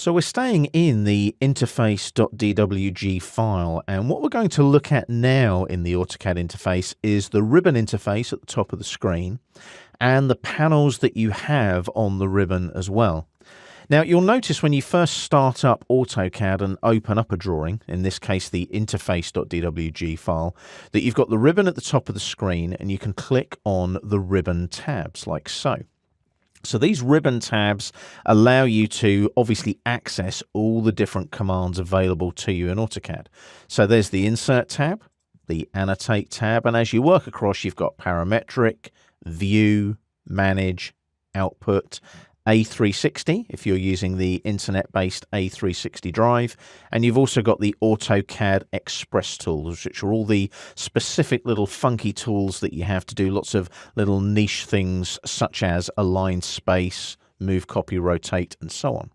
So we're staying in the interface.dwg file, and what we're going to look at now in the AutoCAD interface is the ribbon interface at the top of the screen and the panels that you have on the ribbon as well. Now you'll notice when you first start up AutoCAD and open up a drawing, in this case the interface.dwg file, that you've got the ribbon at the top of the screen and you can click on the ribbon tabs like so. So these ribbon tabs allow you to obviously access all the different commands available to you in AutoCAD. So there's the Insert tab, the Annotate tab, and as you work across, you've got Parametric, View, Manage, Output, A360 if you're using the internet-based A360 drive, and you've also got the AutoCAD Express tools, which are all the specific little funky tools that you have to do lots of little niche things such as align space, move, copy, rotate, and so on.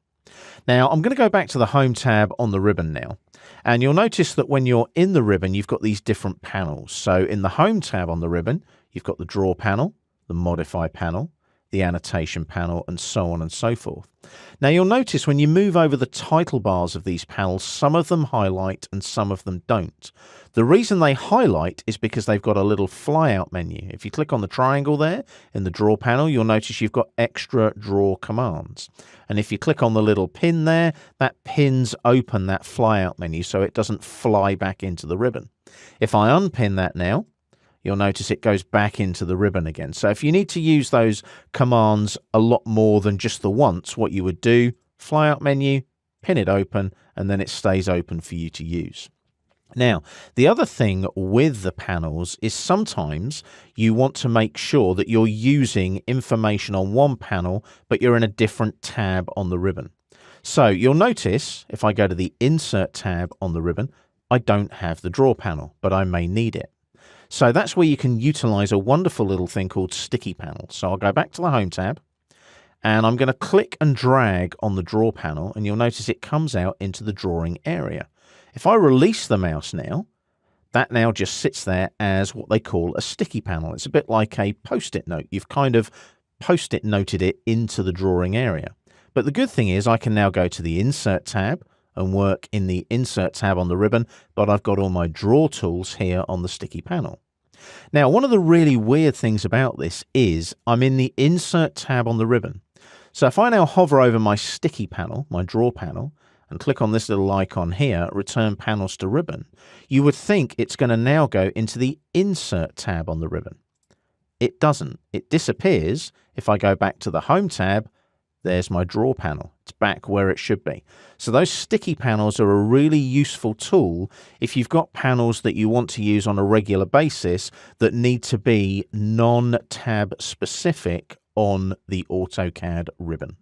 Now I'm going to go back to the Home tab on the ribbon now, and you'll notice that when you're in the ribbon you've got these different panels. So in the Home tab on the ribbon you've got the Draw panel, the Modify panel, the Annotation panel, and so on and so forth. Now you'll notice when you move over the title bars of these panels, some of them highlight and some of them don't. The reason they highlight is because they've got a little flyout menu. If you click on the triangle there in the Draw panel, you'll notice you've got extra draw commands. And if you click on the little pin there, that pins open that flyout menu so it doesn't fly back into the ribbon. If I unpin that now, you'll notice it goes back into the ribbon again. So if you need to use those commands a lot more than just the once, what you would do, flyout menu, pin it open, and then it stays open for you to use. Now, the other thing with the panels is sometimes you want to make sure that you're using information on one panel, but you're in a different tab on the ribbon. So you'll notice if I go to the Insert tab on the ribbon, I don't have the Draw panel, but I may need it. So that's where you can utilize a wonderful little thing called sticky panels. So I'll go back to the Home tab and I'm going to click and drag on the Draw panel, and you'll notice it comes out into the drawing area. If I release the mouse now, that now just sits there as what they call a sticky panel. It's a bit like a post-it note. You've kind of post-it noted it into the drawing area. But the good thing is I can now go to the Insert tab and work in the Insert tab on the ribbon, but I've got all my draw tools here on the sticky panel. Now, one of the really weird things about this is I'm in the Insert tab on the ribbon. So if I now hover over my sticky panel, my draw panel, and click on this little icon here, Return Panels to Ribbon, you would think it's going to now go into the Insert tab on the ribbon. It doesn't. It disappears. If I go back to the Home tab, there's my Draw panel. It's back where it should be. So those sticky panels are a really useful tool if you've got panels that you want to use on a regular basis that need to be non-tab specific on the AutoCAD ribbon.